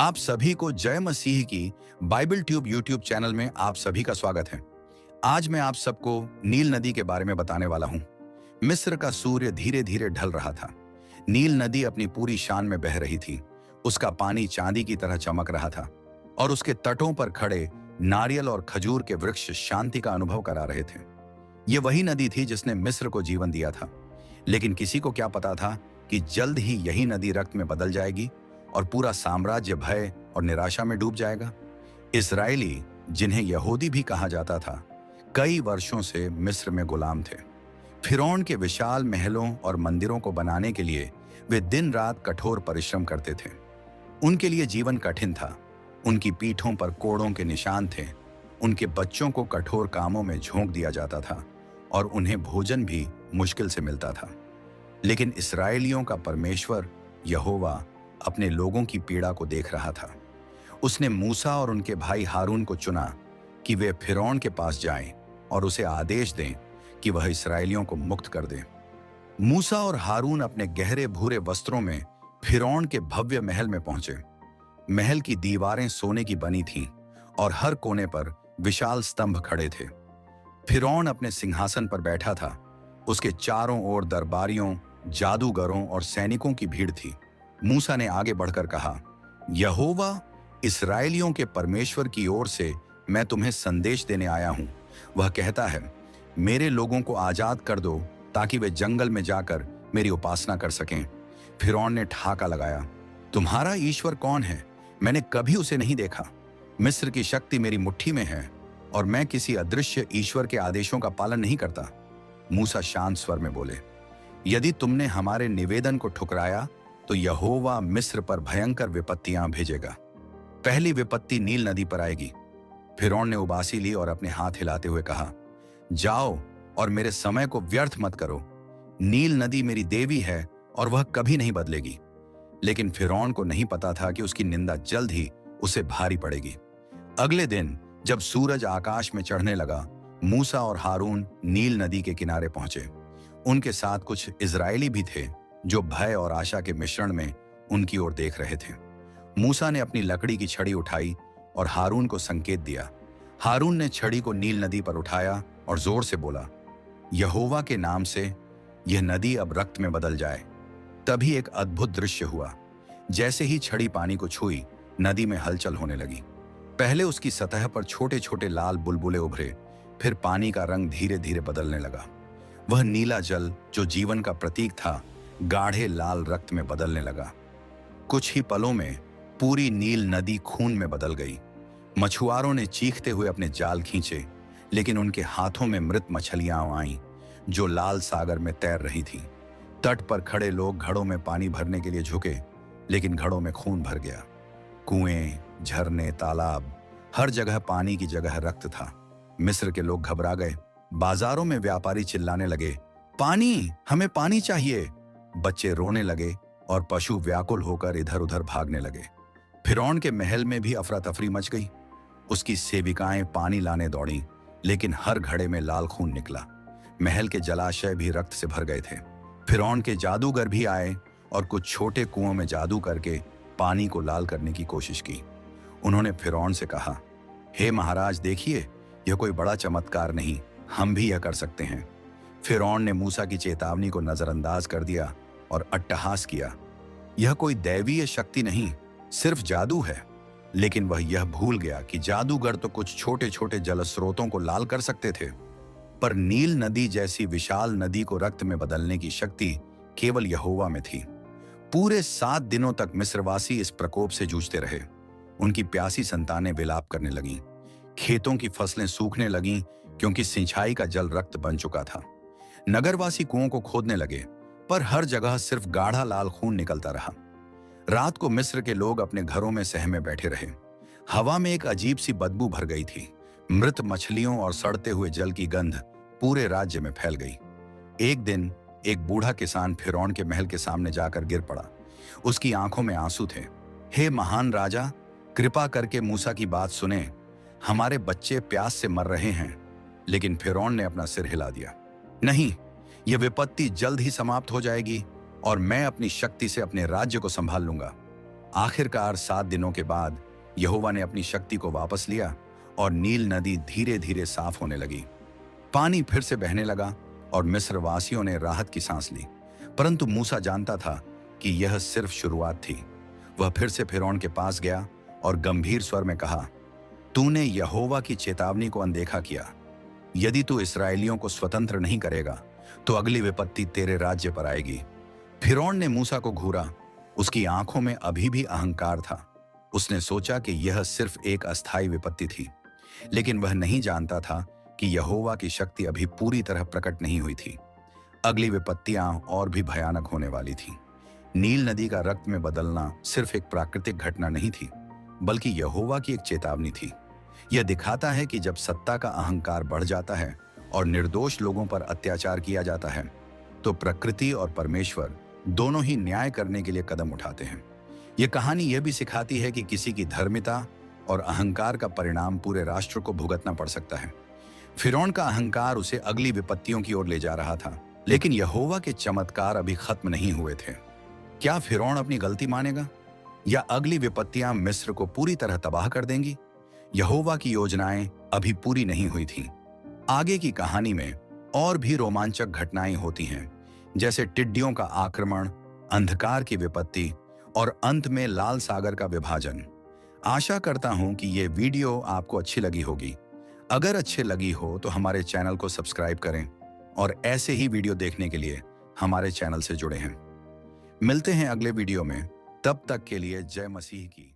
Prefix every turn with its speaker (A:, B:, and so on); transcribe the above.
A: आप सभी को जय मसीह की बाइबल ट्यूब यूट्यूब चैनल में आप सभी का स्वागत है। आज मैं आप सबको नील नदी के बारे में बताने वाला हूं। मिस्र का सूर्य धीरे धीरे ढल रहा था। नील नदी अपनी पूरी शान में बह रही थी। उसका पानी चांदी की तरह चमक रहा था और उसके तटों पर खड़े नारियल और खजूर के वृक्ष शांति का अनुभव करा रहे थे। ये वही नदी थी जिसने मिस्र को जीवन दिया था, लेकिन किसी को क्या पता था कि जल्द ही यही नदी रक्त में बदल जाएगी और पूरा साम्राज्य भय और निराशा में डूब जाएगा। इस्राएली, जिन्हें यहूदी भी कहा जाता था, कई वर्षों से मिस्र में गुलाम थे। फिरौन के विशाल महलों और मंदिरों को बनाने के लिए वे दिन रात कठोर परिश्रम करते थे। उनके लिए जीवन कठिन था। उनकी पीठों पर कोड़ों के निशान थे। उनके बच्चों को कठोर कामों में झोंक दिया जाता था और उन्हें भोजन भी मुश्किल से मिलता था। लेकिन इस्राएलियों का परमेश्वर यहोवा अपने लोगों की पीड़ा को देख रहा था। उसने मूसा और उनके भाई हारून को चुना कि वे फिरौन के पास जाएं और उसे आदेश दें कि वह इस्राएलियों को मुक्त कर दे। मूसा और हारून अपने गहरे भूरे वस्त्रों में फिरौन के भव्य महल में पहुंचे। महल की दीवारें सोने की बनी थीं और हर कोने पर विशाल स्तंभ खड़े थे। फिरौन अपने सिंहासन पर बैठा था। उसके चारों ओर दरबारियों, जादूगरों और सैनिकों की भीड़ थी। मूसा ने आगे बढ़कर कहा, यहोवा इस्राएलियों के परमेश्वर की ओर से मैं तुम्हें संदेश देने आया हूं। वह कहता है, मेरे लोगों को आजाद कर दो ताकि वे जंगल में जाकर मेरी उपासना कर सकें। फिरौन ने ठहाका लगाया, तुम्हारा ईश्वर कौन है? मैंने कभी उसे नहीं देखा। मिस्र की शक्ति मेरी मुट्ठी में है और मैं किसी अदृश्य ईश्वर के आदेशों का पालन नहीं करता। मूसा शांत स्वर में बोले, यदि तुमने हमारे निवेदन को ठुकराया तो यहोवा मिस्र पर भयंकर विपत्तियां भेजेगा। पहली विपत्ति नील नदी पर आएगी। फिरौन ने उबासी ली और अपने हाथ हिलाते हुए कहा, जाओ और मेरे समय को व्यर्थ मत करो। नील नदी मेरी देवी है और वह कभी नहीं बदलेगी। लेकिन फिरौन को नहीं पता था कि उसकी निंदा जल्द ही उसे भारी पड़ेगी। अगले दिन जब सूरज आकाश में चढ़ने लगा, मूसा और हारून नील नदी के किनारे पहुंचे। उनके साथ कुछ इजरायली भी थे जो भय और आशा के मिश्रण में उनकी ओर देख रहे थे। मूसा ने अपनी लकड़ी की छड़ी उठाई और हारून को संकेत दिया। हारून ने छड़ी को नील नदी पर उठाया और जोर से बोला, यहोवा के नाम से यह नदी अब रक्त में बदल जाए। तभी एक अद्भुत दृश्य हुआ। जैसे ही छड़ी पानी को छुई, नदी में हलचल होने लगी। पहले उसकी सतह पर छोटे छोटे लाल बुलबुले उभरे, फिर पानी का रंग धीरे धीरे बदलने लगा। वह नीला जल जो जीवन का प्रतीक था, गाढ़े लाल रक्त में बदलने लगा। कुछ ही पलों में पूरी नील नदी खून में बदल गई। मछुआरों ने चीखते हुए अपने जाल खींचे, लेकिन उनके हाथों में मृत मछलियां आईं जो लाल सागर में तैर रही थीं। तट पर खड़े लोग घड़ों में पानी भरने के लिए झुके, लेकिन घड़ों में खून भर गया। कुएं, झरने, तालाब, हर जगह पानी की जगह रक्त था। मिस्र के लोग घबरा गए। बाजारों में व्यापारी चिल्लाने लगे, पानी, हमें पानी चाहिए। बच्चे रोने लगे और पशु व्याकुल होकर इधर उधर भागने लगे। फिरौन के महल में भी अफरा तफरी मच गई। उसकी सेविकाएं पानी लाने दौड़ीं, लेकिन हर घड़े में लाल खून निकला। महल के जलाशय भी रक्त से भर गए थे। फिरौन के जादूगर भी आए और कुछ छोटे कुओं में जादू करके पानी को लाल करने की कोशिश की। उन्होंने फिरौन से कहा, हे महाराज, देखिए, यह कोई बड़ा चमत्कार नहीं, हम भी यह कर सकते हैं। फिरौन ने मूसा की चेतावनी को नजरअंदाज कर दिया और अट्टहास किया, यह कोई दैवीय शक्ति नहीं, सिर्फ जादू है। लेकिन वह यह भूल गया कि जादूगर तो कुछ छोटे छोटे जलस्रोतों को लाल कर सकते थे, पर नील नदी जैसी विशाल नदी को रक्त में बदलने की शक्ति केवल यहोवा में थी। पूरे 7 दिनों तक मिस्रवासी इस प्रकोप से जूझते रहे। उनकी प्यासी संतानें विलाप करने लगीं। खेतों की फसलें सूखने लगीं क्योंकि सिंचाई का जल रक्त बन चुका था। नगरवासी कुओं को खोदने लगे, पर हर जगह सिर्फ गाढ़ा लाल खून निकलता रहा। रात को मिस्र के लोग अपने घरों में सहमे बैठे रहे। हवा में एक अजीब सी बदबू भर गई थी। मृत मछलियों और सड़ते हुए जल की गंध पूरे राज्य में फैल गई। एक दिन एक बूढ़ा किसान फिरौन के महल के सामने जाकर गिर पड़ा। उसकी आंखों में आंसू थे। हे महान राजा, कृपा करके मूसा की बात सुने, हमारे बच्चे प्यास से मर रहे हैं। लेकिन फिरौन ने अपना सिर हिला दिया, नहीं, यह विपत्ति जल्द ही समाप्त हो जाएगी और मैं अपनी शक्ति से अपने राज्य को संभाल लूंगा। आखिरकार 7 दिनों के बाद यहोवा ने अपनी शक्ति को वापस लिया और नील नदी धीरे धीरे साफ होने लगी। पानी फिर से बहने लगा और मिस्र वासियों ने राहत की सांस ली। परंतु मूसा जानता था कि यह सिर्फ शुरुआत थी। वह फिर से फिरौन के पास गया और गंभीर स्वर में कहा, तूने यहोवा की चेतावनी को अनदेखा किया। यदि तू इस्राएलियों को स्वतंत्र नहीं करेगा तो अगली विपत्ति तेरे राज्य पर आएगी। फिरौन ने मूसा को घूरा। उसकी आंखों में अभी भी अहंकार था। उसने सोचा कि यह सिर्फ एक अस्थायी विपत्ति थी, लेकिन वह नहीं जानता था कि यहोवा की शक्ति अभी पूरी तरह प्रकट नहीं हुई थी। अगली विपत्तियां और भी भयानक होने वाली थी। नील नदी का रक्त में बदलना सिर्फ एक प्राकृतिक घटना नहीं थी, बल्कि यहोवा की एक चेतावनी थी। यह दिखाता है कि जब सत्ता का अहंकार बढ़ जाता है और निर्दोष लोगों पर अत्याचार किया जाता है, तो प्रकृति और परमेश्वर दोनों ही न्याय करने के लिए कदम उठाते हैं। यह कहानी यह भी सिखाती है कि किसी की धर्मिता और अहंकार का परिणाम पूरे राष्ट्र को भुगतना पड़ सकता है। फिरौन का अहंकार उसे अगली विपत्तियों की ओर ले जा रहा था, लेकिन यहोवा के चमत्कार अभी खत्म नहीं हुए थे। क्या फिरौन अपनी गलती मानेगा या अगली विपत्तियां मिस्र को पूरी तरह तबाह कर देंगी? यहोवा की योजनाएं अभी पूरी नहीं हुई थीं। आगे की कहानी में और भी रोमांचक घटनाएं होती हैं, जैसे टिड्डियों का आक्रमण, अंधकार की विपत्ति और अंत में लाल सागर का विभाजन। आशा करता हूं कि ये वीडियो आपको अच्छी लगी होगी। अगर अच्छी लगी हो तो हमारे चैनल को सब्सक्राइब करें और ऐसे ही वीडियो देखने के लिए हमारे चैनल से जुड़े हैं। मिलते हैं अगले वीडियो में। तब तक के लिए जय मसीह की।